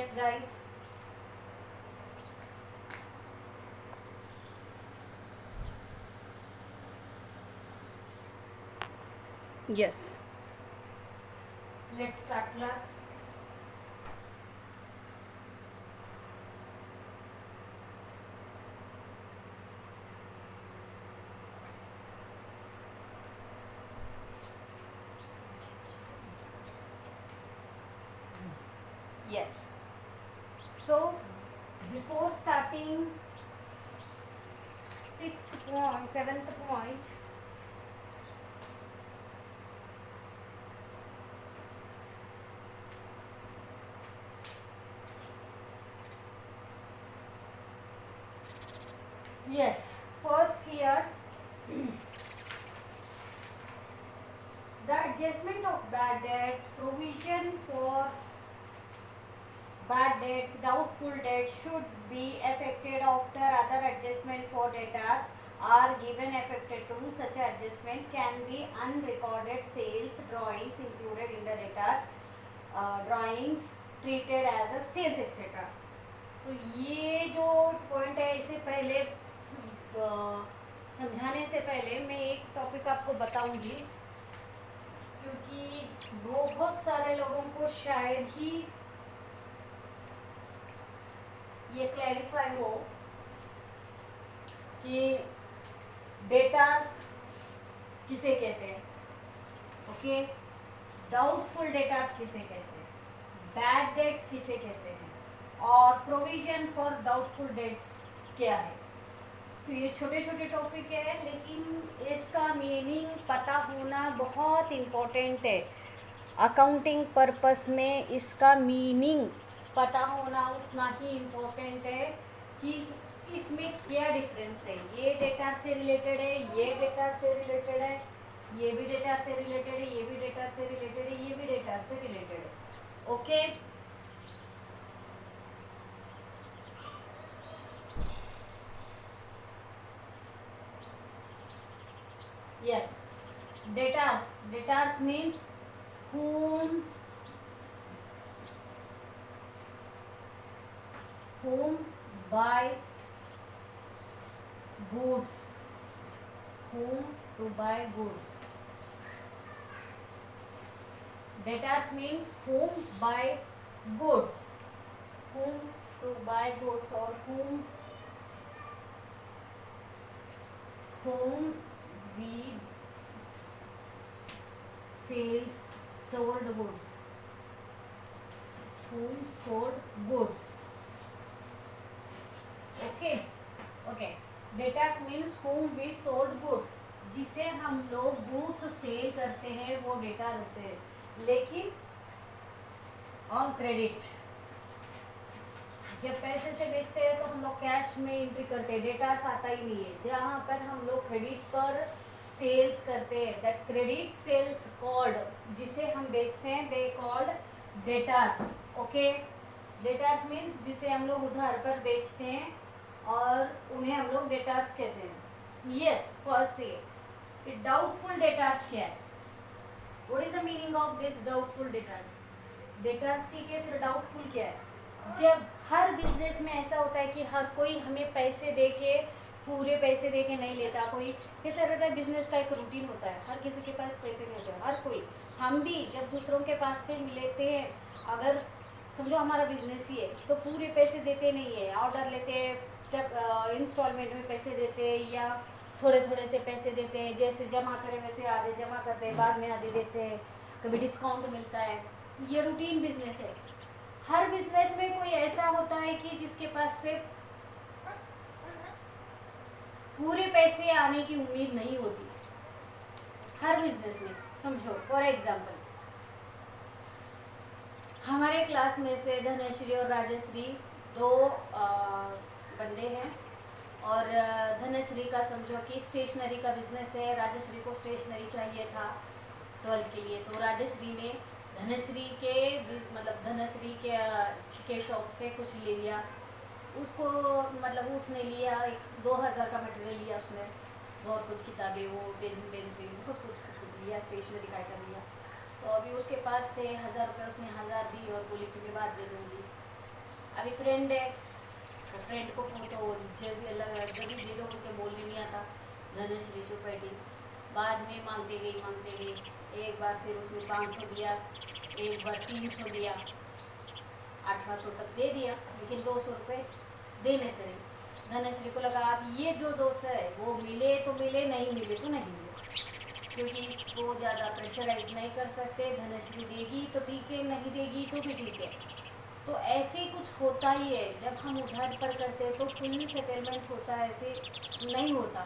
Yes, guys. Yes. Let's start class. Yes. So, before starting seventh point, yes, first here, the adjustment of bad debts, provision for bad debts, doubtful debts should be effected after other adjustment for debtors are given effected to. Such adjustment can be unrecorded sales drawings included in the debtors drawings treated as a sales etc. सो ये जो point है इसे पहले समझाने से पहले मैं एक टॉपिक आपको बताऊंगी, क्योंकि बहुत सारे लोगों को शायद ही ये क्लैरिफाई हो कि डेटास किसे कहते हैं, ओके, डाउटफुल डेटास किसे कहते हैं, बैड डेट्स किसे कहते हैं, और प्रोविजन फॉर डाउटफुल डेट्स क्या है। तो ये छोटे छोटे टॉपिक है, लेकिन इसका मीनिंग पता होना बहुत इम्पोर्टेंट है। अकाउंटिंग पर्पस में इसका मीनिंग पता होना उतना ही इम्पोर्टेंट है कि इसमें क्या डिफरेंस है। ये डेटा से रिलेटेड है, ये डेटा से रिलेटेड है, ये भी डेटा से रिलेटेड है, ये भी डेटा से रिलेटेड है, ये भी डेटा से रिलेटेड है, okay. Yes, datas means whom buy goods, whom to buy goods. Datas means whom buy goods, whom to buy goods, or whom we sold goods, whom sold goods, okay, okay. Debtors means whom we sold goods, जिसे हम लोग goods sale करते हैं वो data होते हैं, लेकिन on credit जब पैसे से बेचते हैं तो हम लोग कैश में एंट्री करते हैं, डेटा आता ही नहीं है। जहाँ पर हम लोग क्रेडिट पर सेल्स करते हैं, दैट क्रेडिट सेल्स कॉल्ड, जिसे हम बेचते हैं they called datas, okay. Datas means जिसे हम लोग उधार पर बेचते हैं और उन्हें हम लोग डेटास कहते हैं। यस, फर्स्ट ये डाउटफुल डेटास क्या है, what is the meaning of this doubtful datas. Datas ठीक है, फिर डाउटफुल क्या है। जब हर बिजनेस में ऐसा होता है कि हर कोई हमें पैसे दे के, पूरे पैसे दे के नहीं लेता, कोई कैसा रहता है, बिजनेस का एक रूटीन होता है, हर किसी के पास पैसे नहीं होते, हर कोई। हम भी जब दूसरों के पास से लेते हैं, अगर समझो हमारा बिजनेस ही है तो पूरे पैसे देते नहीं है, ऑर्डर लेते हैं, इंस्टॉलमेंट में पैसे देते हैं या थोड़े थोड़े से पैसे देते हैं, जैसे जमा करें वैसे आधे जमा करते हैं, बाद में आधे देते हैं, कभी डिस्काउंट मिलता है। ये रूटीन बिजनेस है। हर बिजनेस में कोई ऐसा होता है कि जिसके पास से पूरे पैसे आने की उम्मीद नहीं होती, हर बिजनेस में। समझो फॉर एग्जांपल, हमारे क्लास में से धनश्री और राजश्री दो बंदे हैं, और धनश्री का समझो कि स्टेशनरी का बिजनेस है, राजश्री को स्टेशनरी चाहिए था 12 के लिए, तो राजश्री ने धनश्री के शॉप से कुछ ले लिया, उसको मतलब उसने लिया 2000 का मटेरियल लिया, उसने बहुत कुछ किताबें, वो पेंसिल, बहुत कुछ लिया, स्टेशनरी का आइटम लिया। तो अभी उसके पास थे 1000 रुपये, उसने 1000 दी और बोली कि मैं बाद दे दूँगी। अभी फ्रेंड है तो फ्रेंड को फोटो जब भी अलग जब भी दे दो उनके बोलने नहीं आता, धनश्री चौपाटी। बाद में मांगते गई, एक बार फिर उसने 500 दिया, एक बार 300 दिया, 1800 तक दे दिया, लेकिन 200 रुपये देने से नहीं। धनश्री को लगा आप ये जो 200 है वो मिले तो मिले, नहीं मिले तो नहीं मिले, क्योंकि इसको ज़्यादा प्रेशराइज नहीं कर सकते। धनश्री देगी तो ठीक है, नहीं देगी तो भी ठीक है। तो ऐसे कुछ होता ही है, जब हम उधार पर करते हैं तो फुल सेटलमेंट होता है, ऐसे नहीं होता।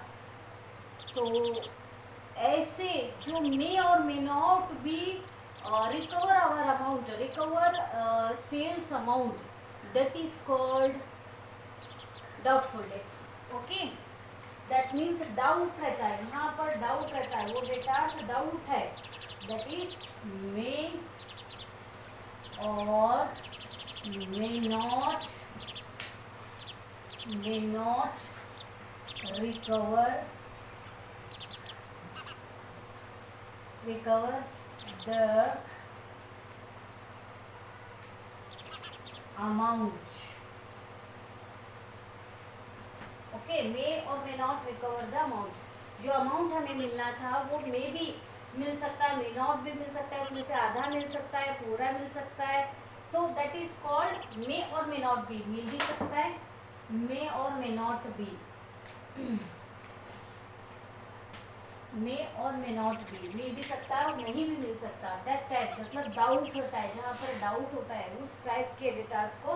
तो ऐसे जो मे और may not be recover our amount, recover sales amount, that is called doubtful debts. Okay, that means doubt रहता है, यहाँ पर डाउट रहता है, वो डेटा से डाउट है, दैट इज मे और may not recover the amount. Okay, may और may not recover the amount. जो अमाउंट हमें मिलना था वो मे भी मिल सकता है, मे नॉट भी मिल सकता है, उसमें से आधा मिल सकता है, पूरा मिल सकता है। सो दैट इज कॉल्ड मे और मे नॉट बी। मिल भी सकता है, मे और मे नॉट बी, मे और मे नॉट बी मिल भी सकता है और नहीं भी मिल सकता। दैट टाइप मतलब डाउट होता है, जहाँ पर डाउट होता है उस टाइप के डेटास को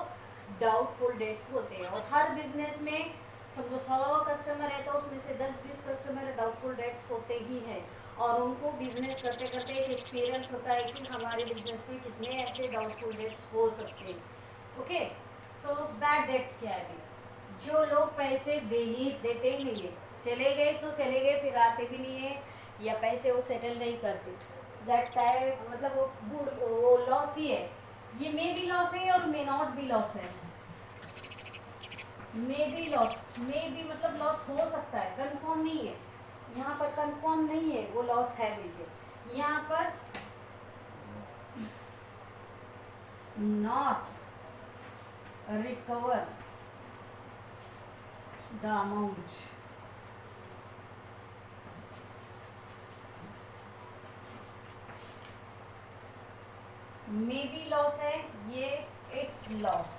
डाउटफुल डेट्स होते हैं। और हर बिजनेस में समझो 100 कस्टमर है तो उसमें से 10-20 कस्टमर डाउटफुल डेट्स होते ही हैं, और उनको बिजनेस करते करते एक एक्सपीरियंस होता है कि हमारे बिजनेस में कितने ऐसे डाउटफुल डेट्स हो सकते हैं। ओके, सो बैड डेट्स क्या है? जो लोग पैसे देते ही नहीं है, चले गए तो चले गए, फिर आते भी नहीं है, या पैसे वो सेटल नहीं करते, दैट टाइप मतलब वो लॉस ही है। ये मे भी लॉस है और मे नॉट भी लॉस है। मे भी लॉस, मे भी मतलब लॉस हो सकता है, कंफर्म नहीं है। यहाँ पर कंफर्म नहीं है वो लॉस है बिल्कुल। यहाँ पर not recover the amount, may be loss है, ये इट्स लॉस,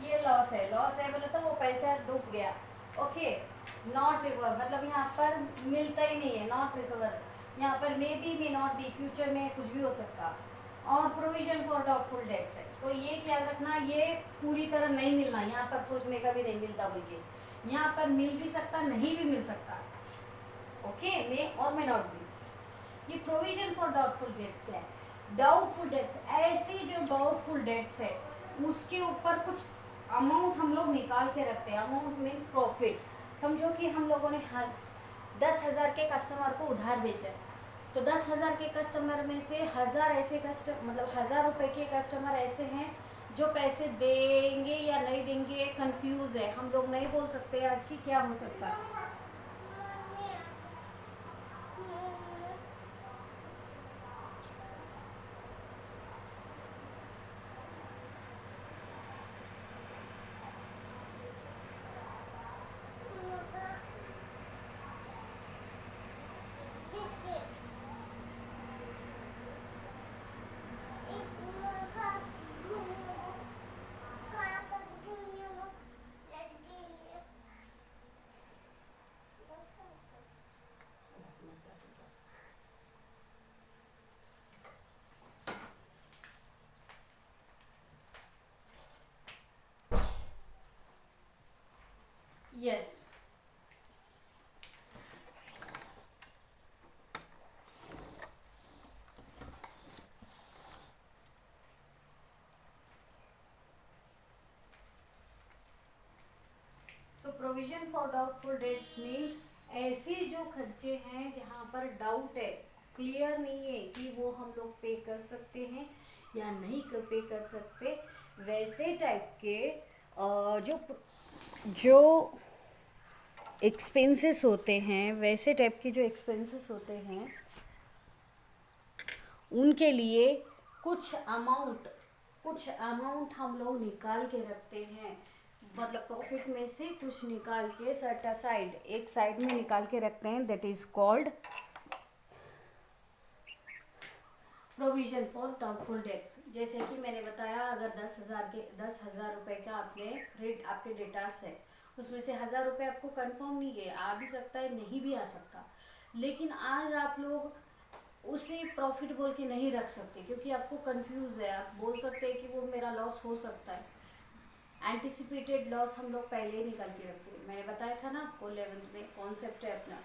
ये लॉस है। लॉस है बोले तो वो पैसा डूब गया। ओके, नॉट रिकवर मतलब यहाँ पर मिलता ही नहीं है, नॉट रिकवर। यहाँ पर may be may not B, future में कुछ भी हो सकता। और प्रोविजन फॉर डाउटफुल डेट्स है, तो ये क्या रखना, ये पूरी तरह नहीं मिलना, यहाँ पर सोचने का भी नहीं मिलता बोलिए, यहाँ पर मिल भी सकता, नहीं भी मिल सकता। ओके, मे और मे नॉट बी। ये प्रोविजन फॉर डाउटफुल डेट्स है। डाउटफुल डेट्स ऐसी जो डाउटफुल डेट्स है उसके ऊपर कुछ अमाउंट हम लोग निकाल के रखते हैं। Amount mean profit. समझो कि हम लोगों ने 10,000 के कस्टमर को उधार बेचा, तो 10,000 के कस्टमर में से 1,000 ऐसे मतलब 1,000 रुपए के कस्टमर ऐसे हैं जो पैसे देंगे या नहीं देंगे कंफ्यूज है। हम लोग नहीं बोल सकते आज की क्या हो सकता है। Yes. So provision for doubtful debts means ऐसे जो खर्चे हैं जहाँ पर डाउट है, क्लियर नहीं है कि वो हम लोग पे कर सकते हैं या नहीं पे कर सकते, वैसे टाइप के जो एक्सपेंसेस होते हैं, वैसे टाइप के जो एक्सपेंसेस होते हैं उनके लिए कुछ कुछ अमाउंट हम लोग निकाल के रखते हैं, मतलब प्रॉफिट में से कुछ निकाल के सेट असाइड, एक साइड में निकाल के रखते हैं, that is called provision for doubtful dates. जैसे कि मैंने बताया, अगर 10,000 रुपए का आपके डेटास है, उसमें से 1,000 रुपये आपको कंफर्म नहीं है, आ भी सकता है नहीं भी आ सकता, लेकिन आज आप लोग उसे प्रॉफिट बोल के नहीं रख सकते क्योंकि आपको कंफ्यूज है। आप बोल सकते हैं कि वो मेरा लॉस हो सकता है। एंटिसिपेटेड लॉस हम लोग पहले ही निकाल के रखते हैं। मैंने बताया था ना आपको 11th में कॉन्सेप्ट है अपना,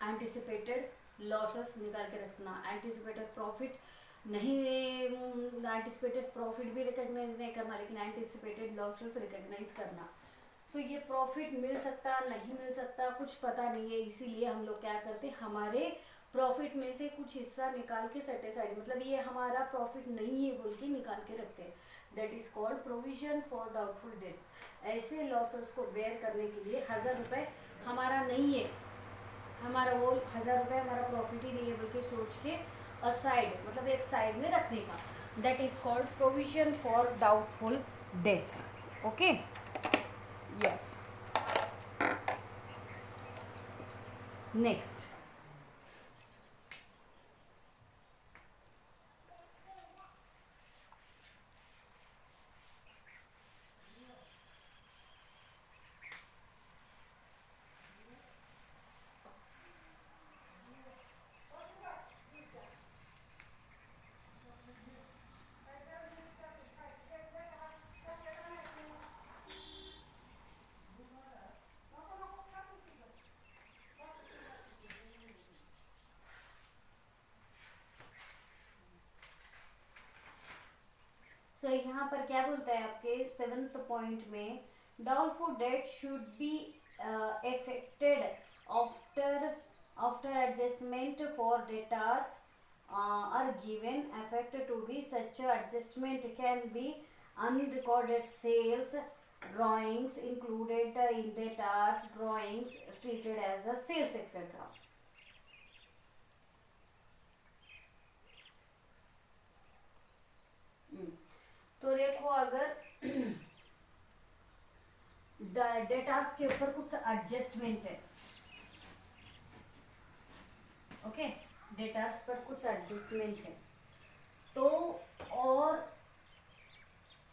एंटिसिपेटेड लॉसेस निकाल के रखना। एंटिसिपेटेड प्रॉफिट नहीं, एंटिसिपेटेड प्रॉफिट भी रिकॉग्नाइज नहीं करना, लेकिन एंटिसिपेटेड लॉसेस रिकॉग्नाइज करना। सो ये प्रॉफिट मिल सकता नहीं मिल सकता कुछ पता नहीं है, इसीलिए हम लोग क्या करते, हमारे प्रॉफिट में से कुछ हिस्सा निकाल के सेट असाइड, मतलब ये हमारा प्रॉफिट नहीं है बोल के निकाल के रखते हैं, that is called provision for doubtful dates. ऐसे लॉसेस को बेयर करने के लिए 1,000 रुपये हमारा नहीं है, हमारा वो 1,000 रुपये हमारा प्रॉफिट ही नहीं है बल्कि सोच के असाइड, मतलब एक साइड में रखने का, that is called provision for doubtful debts. Okay, yes. Next, so यहाँ पर क्या बोलता है आपके 7th पॉइंट में, doubtful debt should be affected after adjustment for datas are given. Effect to be such adjustment can be unrecorded sales, drawings included in datas, drawings treated as a sales, etc. तो देखो, अगर datas के ऊपर कुछ adjustment है, okay, datas पर कुछ adjustment है, तो और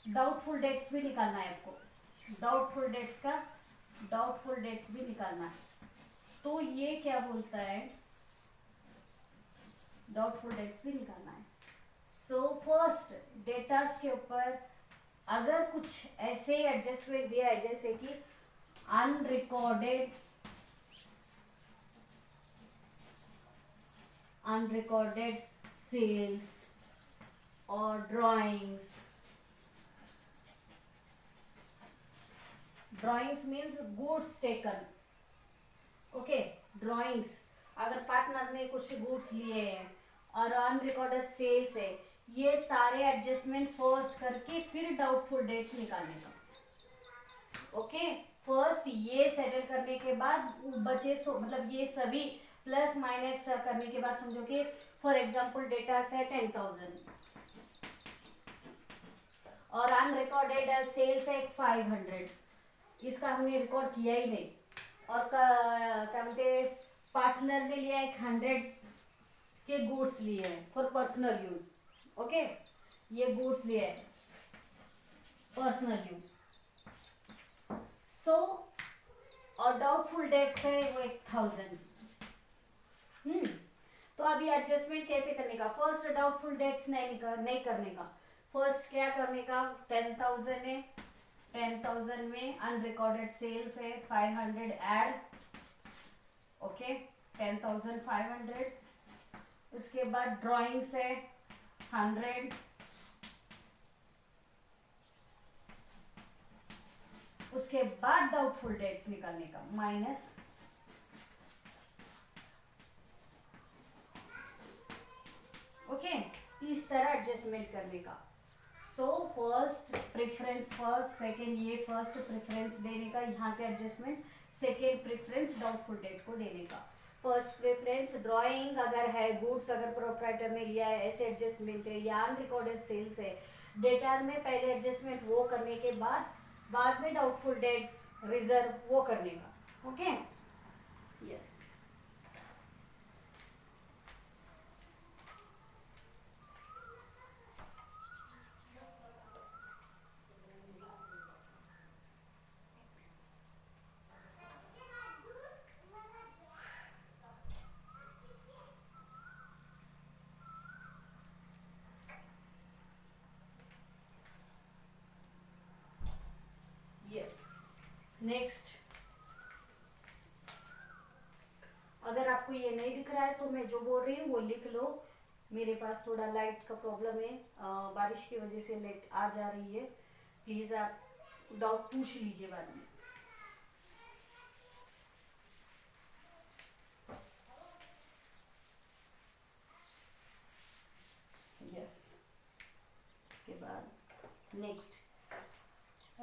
डाउटफुल डेट्स भी निकालना है आपको, डाउटफुल डेट्स भी निकालना है। तो ये क्या बोलता है, डाउटफुल डेट्स भी निकालना है। सो फर्स्ट, डेटास के ऊपर अगर कुछ ऐसे एडजस्टमेंट दिया है जैसे कि अनरिकॉर्डेड सेल्स और drawings means goods taken, okay, drawings, अगर पार्टनर ने कुछ गुड्स लिए हैं और अनरिकॉर्डेड सेल्स है, ये सारे एडजस्टमेंट फर्स्ट करके फिर डाउटफुल डेट्स निकालने का। ओके, फर्स्ट ये सेटल करने के बाद बचे मतलब ये सभी प्लस माइनस करने के बाद समझो कि फॉर एग्जांपल डेटा है 10,000 और अनरिकॉर्डेड सेल्स है 500, इसका हमने रिकॉर्ड किया ही नहीं, और क्या बोलते, पार्टनर ने लिया 100 के गुड्स लिए हैं फॉर पर्सनल यूज, ओके, ये गुड्स लिए हैं पर्सनल यूज। सो और डाउटफुल डेट्स है वो 1,000। तो अभी एडजस्टमेंट कैसे करने का, फर्स्ट डाउटफुल डेट्स नहीं करने का, फर्स्ट क्या करने का, 10,000 है, 10,000 में अनरिकॉर्डेड सेल्स है 500 ऐड, ओके, 10,500, उसके बाद ड्राइंग्स है 100, उसके बाद डाउटफुल डेट्स निकालने का माइनस, ओके, इस तरह एडजस्टमेंट करने का। So first preference first, second ये फर्स्ट प्रेफरेंस देने का यहाँ के adjustment, second preference doubtful debt को देने का। फर्स्ट प्रेफरेंस ड्राइंग अगर है, गुड्स अगर प्रोप्राइटर ने लिया है, ऐसे एडजस्टमेंट है या अनरिकॉर्डेड सेल्स है, डेटार में पहले एडजस्टमेंट वो करने के बाद में डाउटफुल डेट्स रिजर्व वो करने का. ओके. यस. यस. नेक्स्ट, अगर आपको ये नहीं दिख रहा है तो मैं जो बोल रही हूँ वो लिख लो. मेरे पास थोड़ा लाइट का प्रॉब्लम है, बारिश की वजह से लाइट आ जा रही है. प्लीज़ आप डाउट पूछ लीजिए बाद में. यस. इसके बाद next,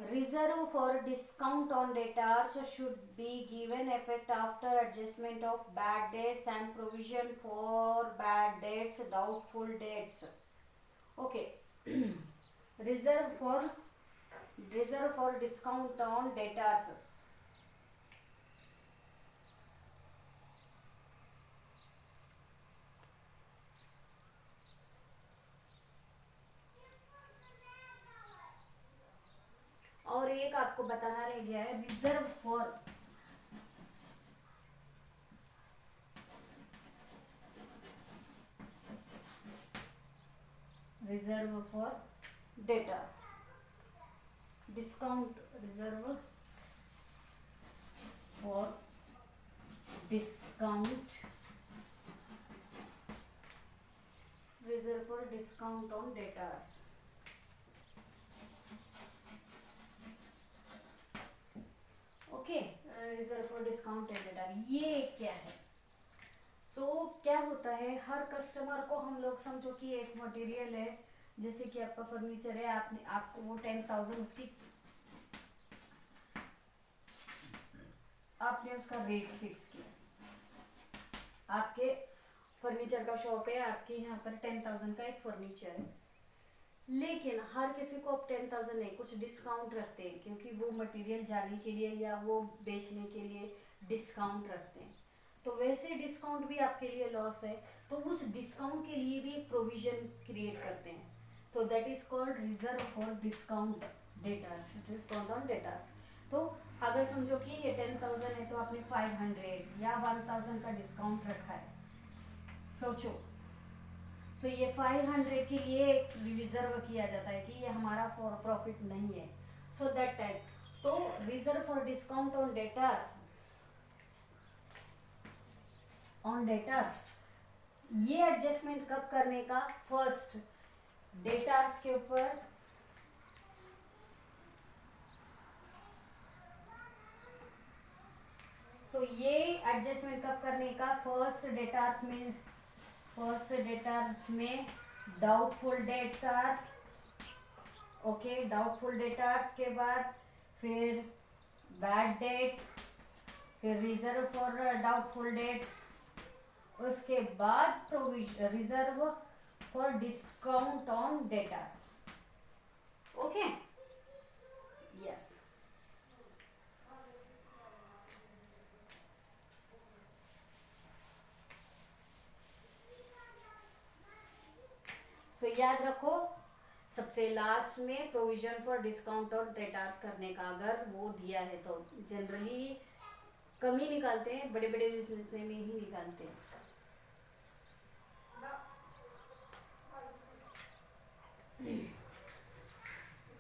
reserve for discount on debtors should be given effect after adjustment of bad debts and provision for bad debts, doubtful debts. Okay. reserve for discount on debtors. और एक आपको बताना रह गया है, reserve for debtors. Discount reserve for discount on debtors. Okay. Reserve for discount and data, ये क्या है? सो क्या होता है, हर कस्टमर को हम लोग समझो कि एक मटेरियल है, जैसे कि आपका फर्नीचर है, आपको वो 10,000 उसकी आपने उसका रेट फिक्स किया. आपके फर्नीचर का शॉप है, आपके यहाँ पर 10,000 का एक फर्नीचर है, लेकिन हर किसी को अब 10,000 नहीं, कुछ डिस्काउंट रखते हैं क्योंकि वो मटेरियल जाने के लिए या वो बेचने के लिए डिस्काउंट रखते हैं. तो वैसे डिस्काउंट भी आपके लिए लॉस है, तो उस डिस्काउंट के लिए भी एक प्रोविजन क्रिएट करते हैं. तो that is called reserve for discount datas, discount on datas. तो अगर समझो कि ये 10,000 है तो आपने 500 या 1,000 का डिस्काउंट रखा है. सोचो, सो ये 500 के लिए रिजर्व किया जाता है कि ये हमारा फॉर प्रॉफिट नहीं है. So that type. तो reserve for discount on debtors ये एडजस्टमेंट कब करने का? फर्स्ट डेटास के ऊपर ये एडजस्टमेंट कब करने का? फर्स्ट डेटार्स में doubtful debtors. Okay. Doubtful debtors के बाद फिर बैड डेट्स, फिर रिजर्व फॉर डाउटफुल डेट्स, उसके बाद reserve for discount on debtors. Okay. Yes. So याद रखो, सबसे लास्ट में प्रोविजन फॉर डिस्काउंट और डेटार्स करने का अगर वो दिया है तो जनरली कम ही निकालते हैं, बड़े बड़े बिजनेस में ही निकालते हैं.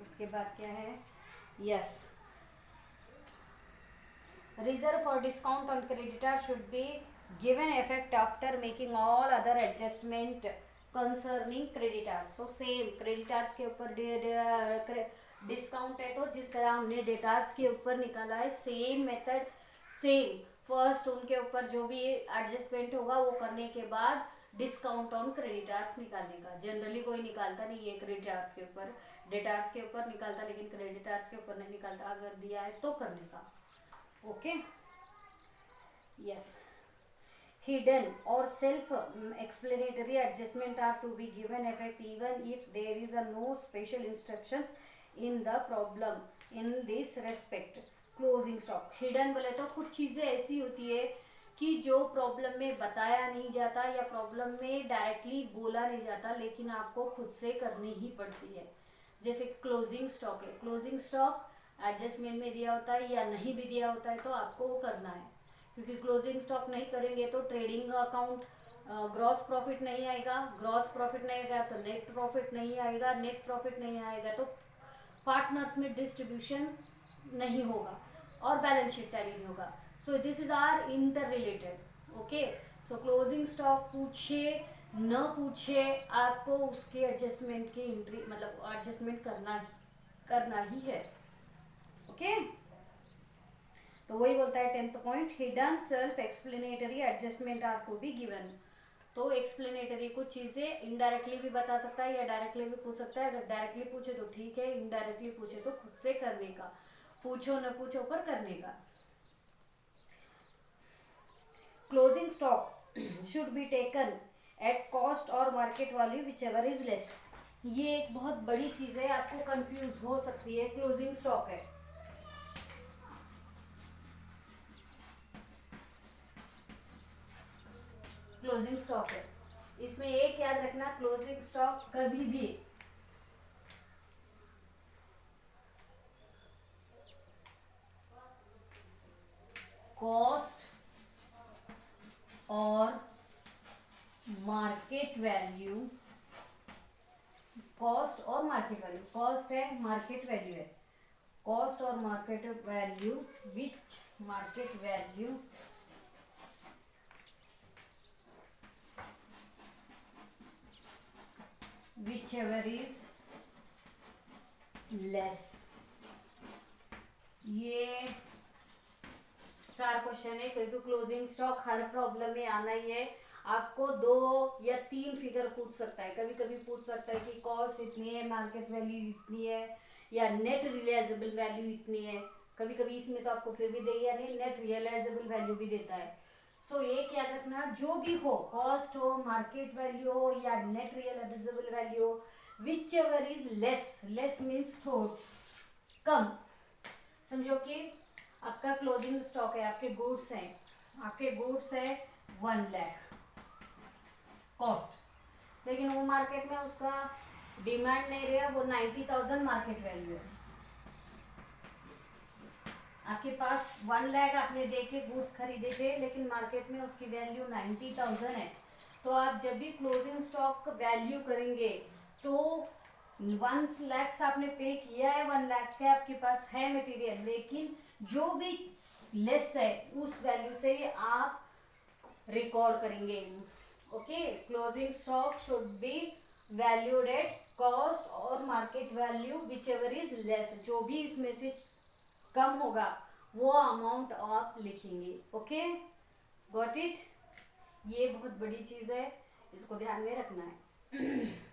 उसके बाद क्या है? Yes. Reserve for discount on creditor should be given effect after making all other adjustment concerning creditors. So same creditors के ऊपर डिस्काउंट है, तो जिस तरह हमने डेटार्स के ऊपर निकाला है, सेम मेथड, सेम. फर्स्ट उनके ऊपर जो भी एडजस्टमेंट होगा वो करने के बाद डिस्काउंट ऑन क्रेडिटर्स निकालने का. जनरली कोई निकालता नहीं है क्रेडिटर्स के ऊपर, डेटार्स के ऊपर निकालता, लेकिन क्रेडिटर्स के ऊपर नहीं निकालता. अगर दिया है तो करने का. Okay. Yes. hidden or self explanatory adjustment are to be given effect even if there is a no special instructions in the problem in this respect. Closing stock hidden बोले तो कुछ चीज़ें ऐसी होती है कि जो प्रॉब्लम में बताया नहीं जाता या प्रॉब्लम में डायरेक्टली बोला नहीं जाता, लेकिन आपको खुद से करनी ही पड़ती है। जैसे क्लोजिंग स्टॉक है, क्लोजिंग स्टॉक एडजस्टमेंट में दिया होता है या नहीं भी दिया होता है तो आपको वो करना है, क्योंकि क्लोजिंग स्टॉक नहीं करेंगे तो ट्रेडिंग अकाउंट ग्रॉस प्रॉफिट नहीं आएगा, ग्रॉस प्रॉफिट नहीं आएगा तो नेट प्रॉफिट नहीं आएगा, नेट प्रॉफिट नहीं आएगा तो पार्टनर्स में डिस्ट्रीब्यूशन नहीं होगा और बैलेंस शीट टैली नहीं होगा। So this is are inter related. Okay, so closing stock पूछे न पूछे आपको उसके एडजस्टमेंट की एंट्री मतलब एडजस्टमेंट करना ही है। ओके, तो वही बोलता है 10th point, hidden self explanatory adjustment are to be given. तो एक्सप्लेनेटरी कुछ चीज़ें इनडायरेक्टली भी बता सकता है या डायरेक्टली भी पूछ सकता है। अगर डायरेक्टली पूछे तो ठीक है, इनडायरेक्टली पूछे तो खुद से करने का, पूछो न पूछो पर करने का। Closing stock should be taken at cost और market value whichever is less. ये एक बहुत बड़ी चीज़ है, आपको कंफ्यूज हो सकती है। क्लोजिंग स्टॉक है, क्लोजिंग स्टॉक है, इसमें एक याद रखना, क्लोजिंग स्टॉक कभी भी कॉस्ट और मार्केट वैल्यू, कॉस्ट और मार्केट वैल्यू, कॉस्ट है मार्केट वैल्यू है, कॉस्ट और market value which market value whichever is less। ये स्टार क्वेश्चन है क्योंकि क्लोजिंग स्टॉक हर प्रॉब्लम में आना ही है। आपको 2 या 3 फिगर पूछ सकता है, कभी कभी पूछ सकता है कि कॉस्ट इतनी है, मार्केट वैल्यू इतनी है या नेट रियलाइजेबल वैल्यू इतनी है। कभी कभी इसमें तो आपको फिर भी देगा नहीं, नेट रियलाइजेबल वैल्यू भी देता है। सो एक याद रखना, जो भी हो, कॉस्ट हो, मार्केट वैल्यू हो या नेट रियलाइजेबल वैल्यू हो, which ever is less, less means थोड़ा कम। समझो कि आपका क्लोजिंग स्टॉक है, आपके गुड्स हैं, आपके गुड्स है 1 लाख कॉस्ट, लेकिन वो मार्केट में उसका डिमांड नहीं रहा, वो 90,000 मार्केट वैल्यू है। आपके पास 1 लाख आपने दे के गुड्स खरीदे थे, लेकिन मार्केट में उसकी वैल्यू 90,000 है। तो आप जब भी क्लोजिंग स्टॉक वैल्यू करेंगे तो 1 लाख आपने पे किया है, 1 लाख के आपके पास है मटेरियल, लेकिन जो भी लेस है उस वैल्यू से आप रिकॉर्ड करेंगे। Okay, closing stock should be valued at cost और market value whichever is less. जो भी इसमें से कम होगा वो अमाउंट आप लिखेंगे। Okay, got it. ये बहुत बड़ी चीज़ है, इसको ध्यान में रखना है।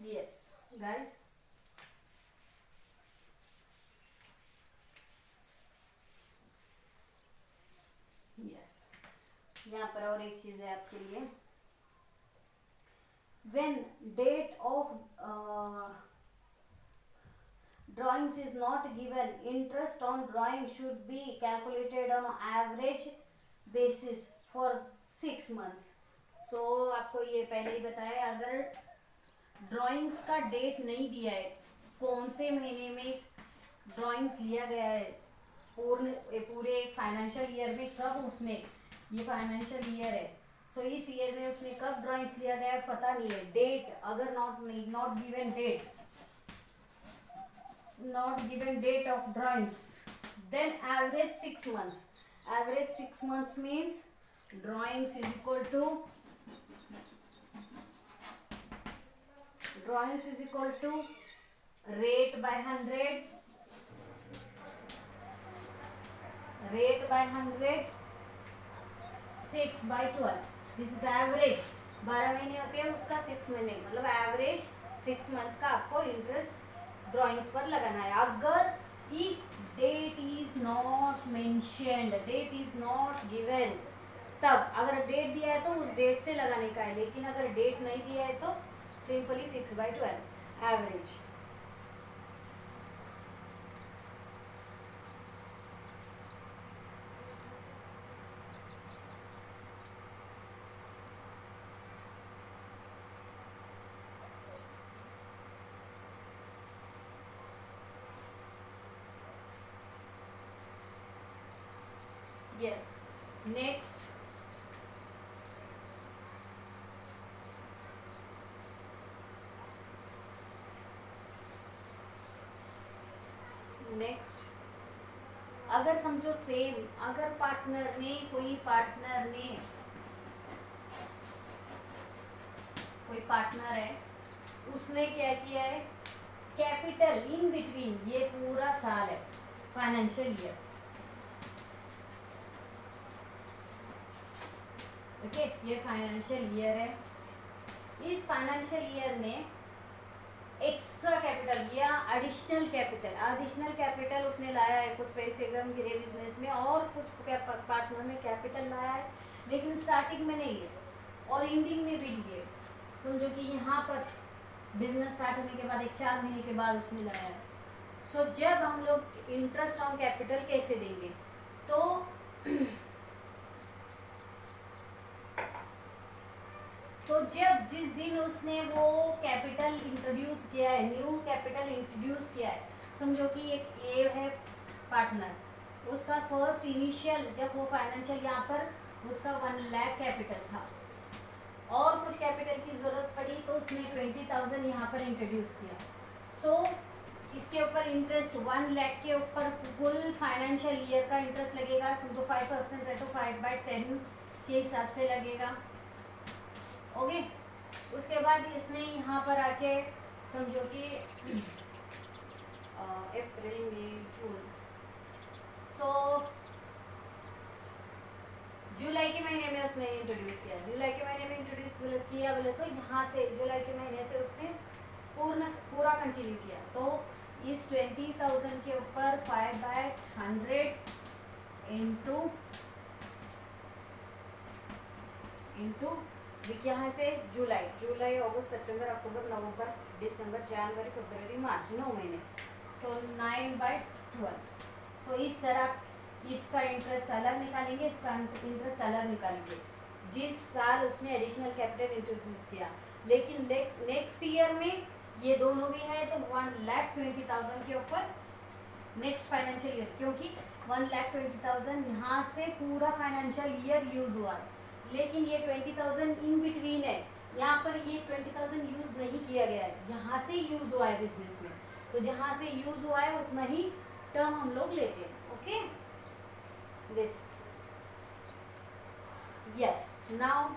Yes, guys. Yes. यहाँ पर और एक चीज़ है आपके लिए। When date of drawings is not given, interest on drawing should be calculated on average basis for 6 months. So आपको ये पहले ही बताया, अगर ड्राइंग्स का डेट नहीं दिया है, कौन से महीने में ड्राइंग्स लिया गया है, पूरे फाइनेंशियल ईयर में कब, उसमें ये फाइनेंशियल ईयर है, सो इस ईयर में उसने कब ड्राइंग्स लिया गया है पता नहीं है, डेट अगर not given date of drawings, then average 6 months, average 6 months means drawings is equal to rate by 100, rate by 100, 6 by 12, this is average. 12 महीने होते हैं उसका 6 महीने, मतलब एवरेज 6 मंथ्स का आपको इंटरेस्ट ड्रॉइंग्स पर लगाना है। अगर if date is not mentioned, date is not given, तब अगर डेट दिया है तो उस डेट से लगाने का है, लेकिन अगर डेट नहीं दिया है तो simply 6 by 12 average. Yes. Next. Next, अगर समझो सेम, अगर पार्टनर ने कोई पार्टनर है, उसने क्या किया है, कैपिटल इन बिटवीन, ये पूरा साल है फाइनेंशियल ईयर, ओके, ये फाइनेंशियल ईयर है। इस फाइनेंशियल ईयर में एक्स्ट्रा कैपिटल या एडिशनल कैपिटल उसने लाया है, कुछ पैसे कम गिरे बिजनेस में और कुछ पार्टनर ने कैपिटल लाया है, लेकिन स्टार्टिंग में नहीं है और एंडिंग में भी नहीं है। समझो कि यहाँ पर बिजनेस स्टार्ट होने के बाद 4 महीने के बाद उसने लाया है। सो जब हम लोग इंटरेस्ट ऑन कैपिटल कैसे देंगे, तो जब जिस दिन उसने वो कैपिटल इंट्रोड्यूस किया है, न्यू कैपिटल इंट्रोड्यूस किया है, समझो कि एक ए है पार्टनर, उसका फर्स्ट इनिशियल जब वो फाइनेंशियल यहाँ पर उसका 1 लाख कैपिटल था और कुछ कैपिटल की ज़रूरत पड़ी तो उसने 20,000 यहाँ पर इंट्रोड्यूस किया। सो इसके ऊपर इंटरेस्ट 1 लाख के ऊपर फुल फाइनेंशियल ईयर का इंटरेस्ट लगेगा, समझो 5% है तो 5 by 10 के हिसाब से लगेगा, ओके। उसके बाद इसने यहाँ पर आके समझो कि अप्रैल मई जून, सो जुलाई के महीने में उसने इंट्रोड्यूस किया, जुलाई के महीने में इंट्रोड्यूस किया बोले तो यहाँ से जुलाई के महीने से उसने पूरा कंटिन्यू किया। तो इस 20,000 के ऊपर 5 by 100 इंटू यहाँ से जुलाई अगस्त सितंबर अक्टूबर नवंबर दिसंबर जनवरी फरवरी मार्च, 9 महीने, सो 9 by 12। तो इस तरह इसका इंटरेस्ट अलग निकालेंगे, इसका इंटरेस्ट अलग निकालेंगे जिस साल उसने एडिशनल कैपिटल इंट्रोड्यूस किया। लेकिन नेक्स्ट ईयर में ये दोनों भी है तो 1,20,000 के ऊपर नेक्स्ट फाइनेंशियल ईयर, क्योंकि 1,20,000 यहाँ से पूरा फाइनेंशियल ईयर यूज हुआ है, लेकिन ये 20,000 इन बिटवीन है, यहाँ पर ये 20,000 यूज नहीं किया गया है, यहाँ से यूज हुआ है बिजनेस में, तो जहाँ से यूज हुआ है उतना ही टर्म हम लोग लेते हैं, okay. This yes, now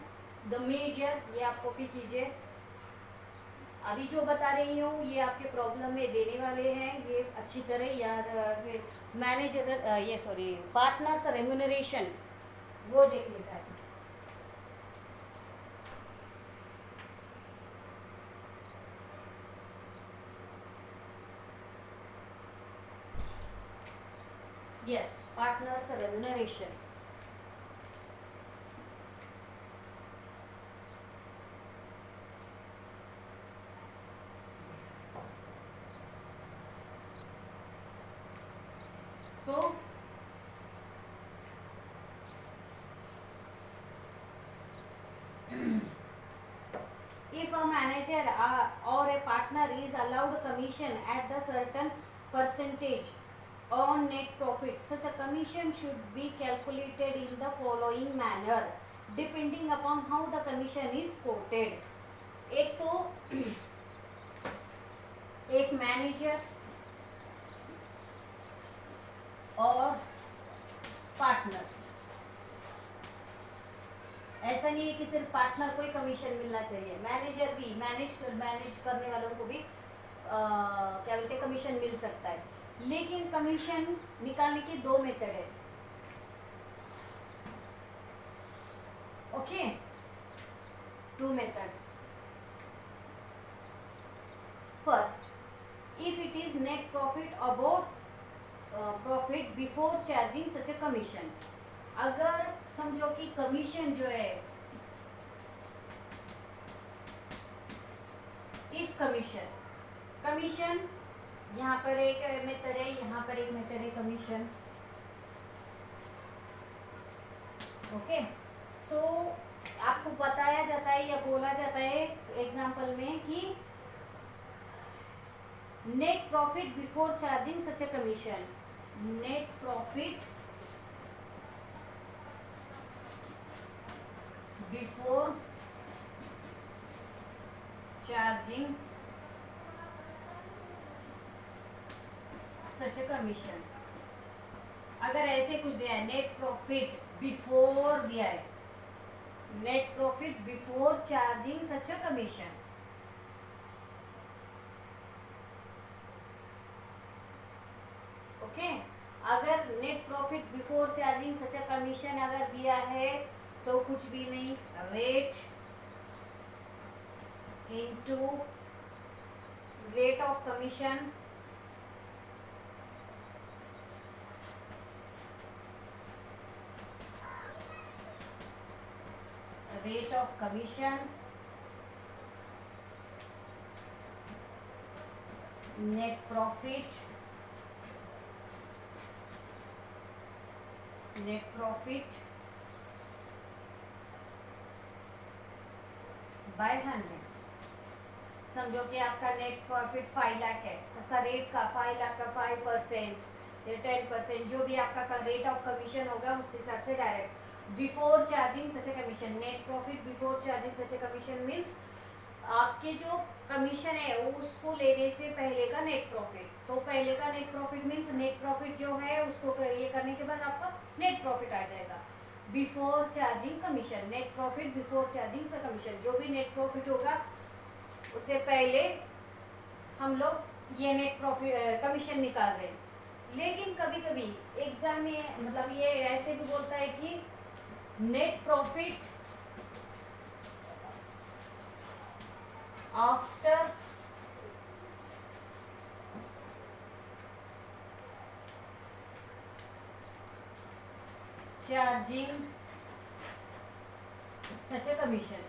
the major, ये आप कॉपी कीजिए। अभी जो बता रही हूँ ये आपके प्रॉब्लम में देने वाले हैं, ये अच्छी तरह याद। फिर मैनेजर ये सॉरी पार्टनर्स रेम्यूनरेशन वो देख लेता है। Yes, partners remuneration. So if a manager or a partner is allowed commission at the certain percentage on net profit, such a commission should be calculated in the following manner depending upon how the commission is quoted. एक तो एक manager और partner, ऐसा नहीं है कि सिर्फ partner को ही कमीशन मिलना चाहिए, मैनेजर भी मैनेज करने वालों को भी क्या बोलते हैं कमीशन मिल सकता है। लेकिन कमीशन निकालने की दो मेथड है। Okay, two methods. First, if it is net profit about profit before charging such a commission, अगर समझो कि कमीशन जो है, if कमीशन यहाँ पर एक मेथड है, यहाँ पर एक मेथड है कमीशन। ओके, सो आपको बताया जाता है या बोला जाता है एग्जाम्पल में कि net profit before charging such a commission, net profit before charging such a commission. अगर ऐसे कुछ दिया है, नेट प्रॉफिट बिफोर दिया है, net profit before charging such a commission, okay. अगर net profit before charging such a commission अगर दिया है तो कुछ भी नहीं, rate into rate of commission rate of commission net profit by 100। समझो कि आपका नेट प्रॉफिट 5 लाख है, उसका रेट का 5 लाख का 5% या 10%, जो भी आपका रेट ऑफ कमीशन होगा उस हिसाब से direct before charging such a commission. Net profit before charging such a commission means आपके जो कमीशन है उसको लेने से पहले का नेट प्रॉफिट। तो पहले का net profit means net profit जो है उसको ये करने के बाद आपका नेट प्रॉफिट आ जाएगा before charging commission. Net profit before charging से कमीशन, जो भी नेट प्रॉफिट होगा उससे पहले हम लोग ये नेट प्रॉफिट कमीशन निकाल रहे हैं। लेकिन कभी कभी एग्जाम में मतलब ये ऐसे भी बोलता है कि net profit after charging such a commission.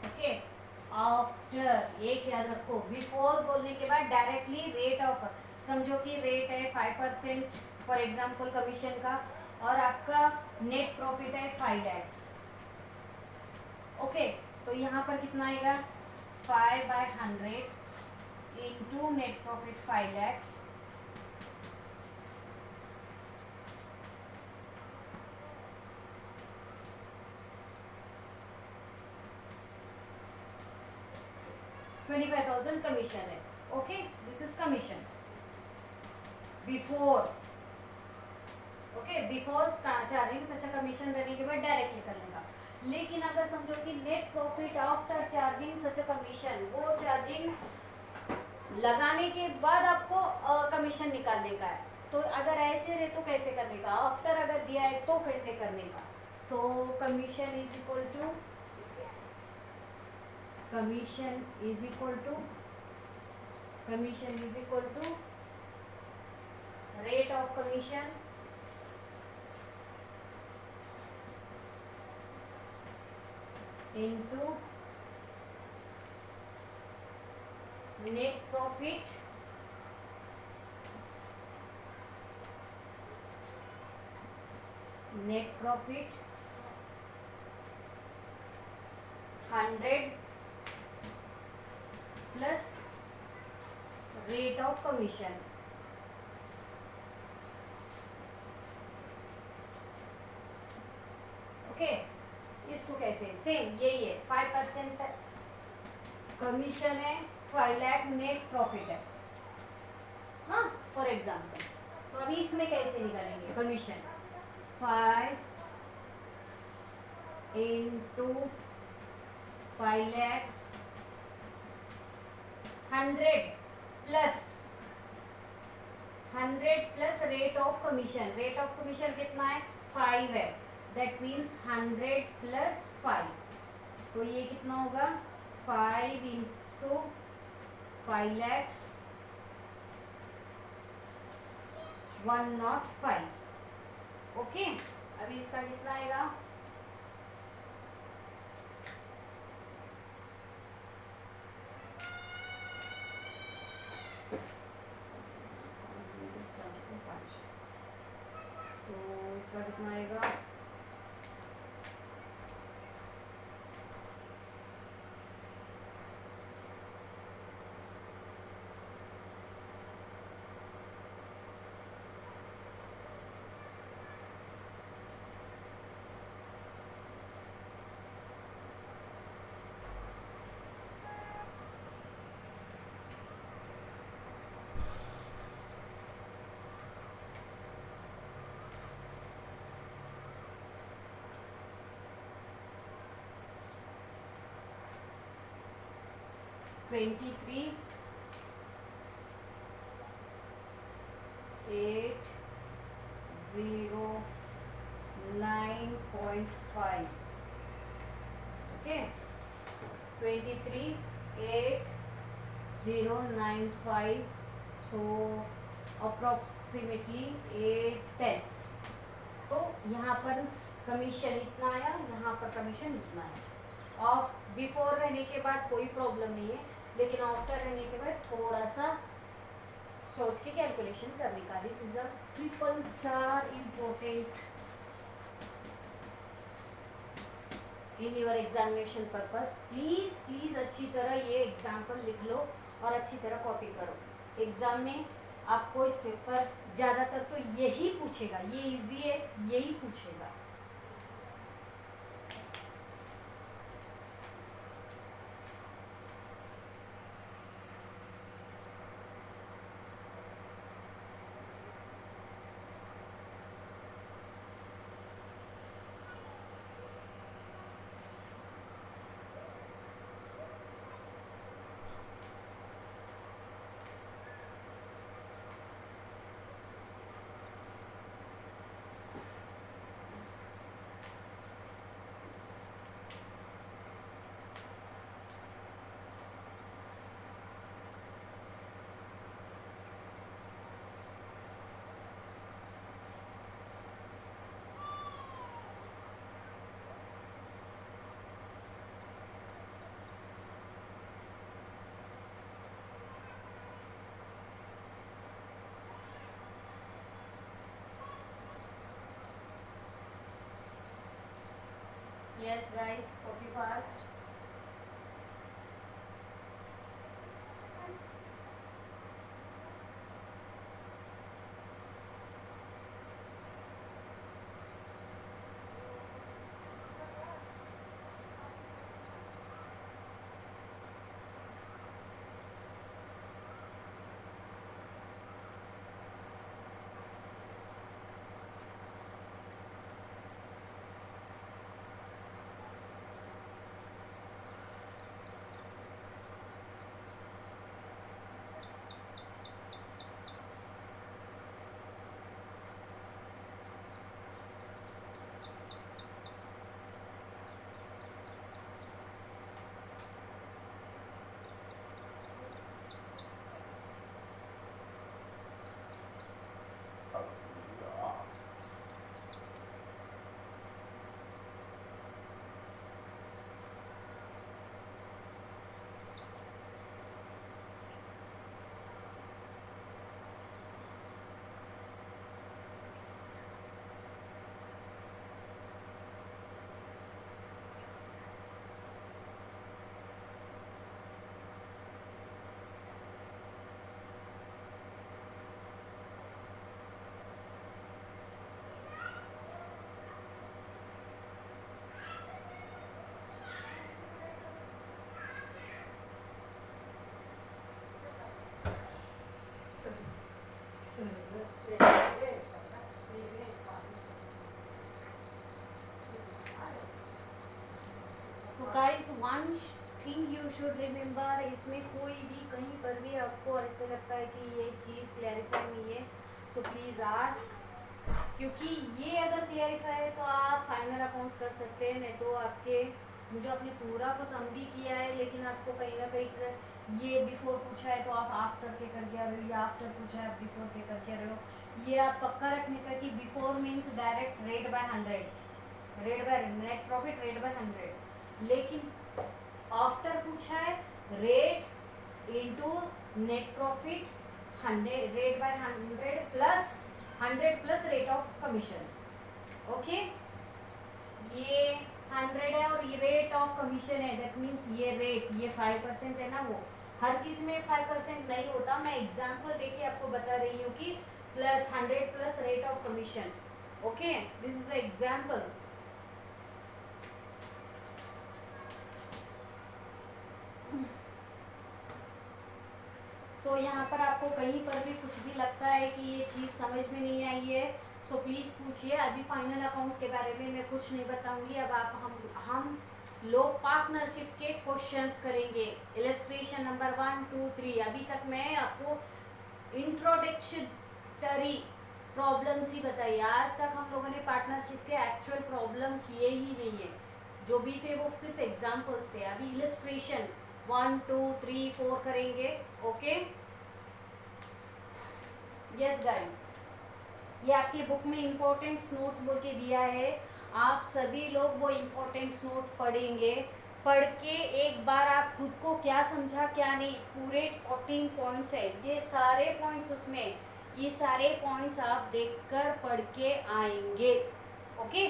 Okay, after एक याद रखो, बिफोर बोलने के बाद डायरेक्टली रेट ऑफ, समझो कि रेट है 5% फॉर एग्जाम्पल कमीशन का और आपका नेट प्रॉफिट है 5 लैक्स। ओके, तो यहाँ पर कितना आएगा 5/100 into net profit 5 lakhs, $25,000 commission है। Okay, this is commission before. Okay, before charging such commission रहने के बाद डायरेक्टली करने का। लेकिन अगर समझो कि net profit after charging such commission, वो चार्जिंग लगाने के बाद आपको कमीशन निकालने का है। तो अगर ऐसे रहे तो कैसे करने का, आफ्टर अगर दिया है तो कैसे करने का। तो commission is equal to rate of commission into net profit net profit 100 plus rate of commission। Okay, इसको कैसे सेम यही है 5% कमीशन है, 5 लाख नेट प्रॉफिट है, हाँ फॉर एग्जाम्पल। तो अभी इसमें कैसे निकालेंगे commission, 5 into 5 lakhs 100 plus rate of commission. Rate of commission कितना है? 5 है. That means 100 plus 5. तो ये कितना होगा? 5 इंटू 5 लैक्स 105. ओके. अभी इसका कितना आएगा? तो इसका कितना आएगा? $23,809.5. ओके. 23,809.5. सो अप्रोक्सीमेटली 810. तो यहाँ पर कमीशन इतना आया, यहाँ पर कमीशन इतना आया. ऑफ बिफोर रहने के बाद कोई प्रॉब्लम नहीं है, लेकिन आफ्टर रहने के बाद थोड़ा सा सोच के कैलकुलेशन करने का. This is a triple star important in your examination purpose. Please अच्छी तरह ये एग्जाम्पल लिख लो और अच्छी तरह कॉपी करो. एग्जाम में आपको इस पेपर ज़्यादातर तो यही पूछेगा. ये इजी है, यही पूछेगा. Yes guys, copy fast. So guys, one thing you should remember, इसमें कोई भी कहीं पर भी आपको ऐसे लगता है कि ये चीज़ क्लैरिफाई नहीं है, सो प्लीज़ आस्क, क्योंकि ये अगर क्लैरिफाई है तो आप फाइनल अकाउंट्स कर सकते हैं, नहीं तो आपके समझो आपने पूरा को सम भी किया है लेकिन आपको कहीं ना कहीं ये बिफोर पूछा है तो आप आफ्टर के करके आ रहे हो, या आफ्टर पूछा है आप बिफोर के करके आ रहे हो। ये आप पक्का रखने का कि before means direct rate by 100, rate by net profit rate by 100, लेकिन आफ्टर पूछा है rate into net profit 100, rate by 100 plus rate of commission. Okay, ये 100 है और ये रेट ऑफ कमीशन है, दैट मीन्स ये रेट, ये 5% है ना, वो हर किसी में 5% नहीं होता। मैं एग्जांपल देके आपको बता रही हूँ कि plus 100 plus rate of commission. Okay, this is example. So यहाँ पर आपको कहीं पर भी कुछ भी लगता है कि ये चीज़ समझ में नहीं आई है, सो प्लीज़ पूछिए। अभी फाइनल अकाउंट्स के बारे में मैं कुछ नहीं बताऊंगी, अब आप हम लोग पार्टनरशिप के क्वेश्चंस करेंगे, इलस्ट्रेशन नंबर 1 2 3। अभी तक मैं आपको इंट्रोडक्टरी प्रॉब्लम्स ही बताई, आज तक हम लोगों ने पार्टनरशिप के एक्चुअल प्रॉब्लम किए ही नहीं है, जो भी थे वो सिर्फ एग्जाम्पल्स थे। अभी इलस्ट्रेशन 1 2 3 4 करेंगे। ओके, यस गाइस, ये आपकी बुक में इम्पोर्टेंट्स नोट्स बोल के दिया है, आप सभी लोग वो इम्पोर्टेंट्स नोट पढ़ेंगे। पढ़ के एक बार आप खुद को क्या समझा क्या नहीं, पूरे 14 पॉइंट्स है, ये सारे पॉइंट्स उसमें, ये सारे पॉइंट्स आप देखकर पढ़ के आएंगे। ओके,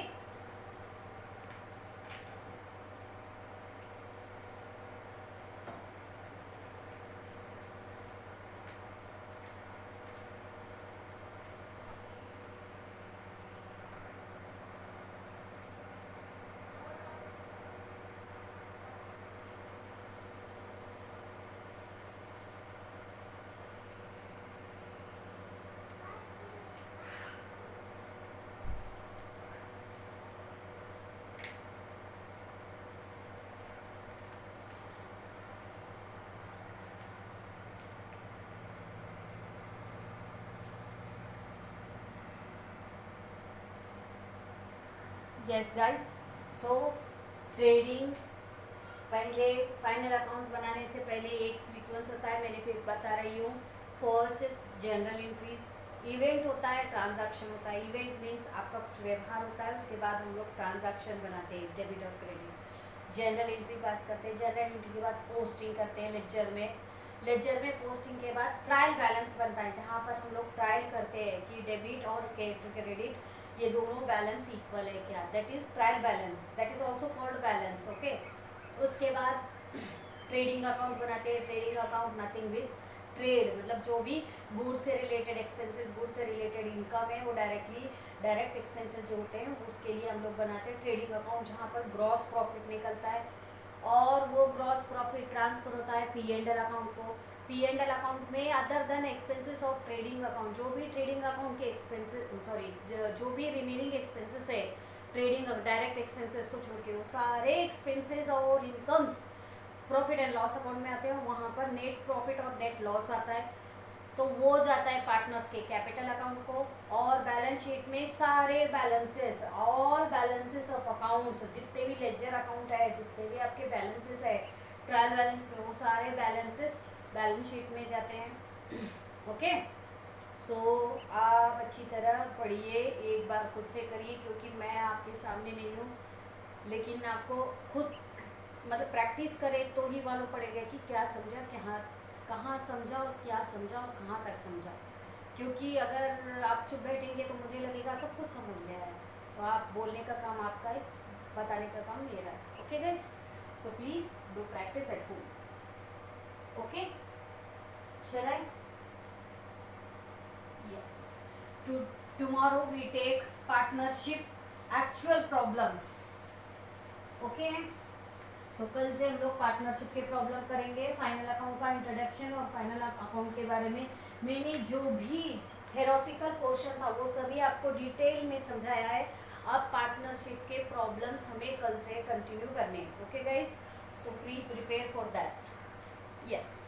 यस गाइस, सो ट्रेडिंग, पहले फाइनल अकाउंट्स बनाने से पहले एक सीक्वेंस होता है, मैंने फिर बता रही हूँ। फर्स्ट जनरल एंट्रीज, इवेंट होता है, ट्रांजैक्शन होता है। इवेंट मीन्स आपका कुछ व्यवहार होता है, उसके बाद हम लोग ट्रांजैक्शन बनाते हैं, डेबिट और क्रेडिट। जनरल एंट्री पास करते हैं, जनरल एंट्री के बाद पोस्टिंग करते हैं लेजर में, लेजर में पोस्टिंग के बाद ट्रायल बैलेंस बनता है, जहाँ पर हम लोग ट्रायल करते हैं कि डेबिट और क्रेडिट ये दोनों बैलेंस इक्वल है क्या, that is trial balance, that is also called balance. Okay, उसके बाद ट्रेडिंग अकाउंट बनाते हैं। Trading account nothing with trade, मतलब जो भी गुड्स से रिलेटेड एक्सपेंसेस, गुड्स से रिलेटेड इनकम है, वो डायरेक्ट एक्सपेंसेस जो होते हैं उसके लिए हम लोग बनाते हैं ट्रेडिंग अकाउंट, जहाँ पर ग्रॉस प्रॉफिट निकलता है और वो ग्रॉस प्रॉफिट ट्रांसफर होता है P&L अकाउंट को। P&L अकाउंट में other than expenses of trading account, जो भी ट्रेडिंग अकाउंट के एक्सपेंसेस, जो भी रिमेनिंग एक्सपेंसेस है ट्रेडिंग डायरेक्ट एक्सपेंसेस को छोड़ के, वो सारे एक्सपेंसेस और incomes profit and loss account में आते हैं। वहाँ पर नेट प्रॉफिट और नेट लॉस आता है, तो वो जाता है पार्टनर्स के कैपिटल अकाउंट को। और बैलेंस शीट में सारे balances, all balances of accounts, जितने भी लेजर अकाउंट है, जितने भी आपके बैलेंसेस है ट्रायल बैलेंस में, वो सारे बैलेंसेस बैलेंस शीट में जाते हैं। ओके, सो आप अच्छी तरह पढ़िए, एक बार खुद से करिए, क्योंकि मैं आपके सामने नहीं हूँ, लेकिन आपको खुद मतलब प्रैक्टिस करें तो ही मालूम पड़ेगा कि क्या समझा, कहाँ समझा और क्या समझा और कहाँ तक समझा। क्योंकि अगर आप चुप बैठेंगे तो मुझे लगेगा सब कुछ समझ में आया, तो आप बोलने का काम आपका है, बताने का काम मेरा है। Okay guys, so please do practice at home. Okay, shall I? Yes, tomorrow we take partnership actual problems. ओके, सो कल से हम लोग पार्टनरशिप के प्रॉब्लम करेंगे, फाइनल अकाउंट का इंट्रोडक्शन और फाइनल अकाउंट के बारे में मैंने जो भी थेरोटिकल पोर्शन था वो सभी आपको डिटेल में समझाया है। अब पार्टनरशिप के प्रॉब्लम्स हमें कल से कंटिन्यू करने हैं. Okay guys, so please prepare for that. Yes.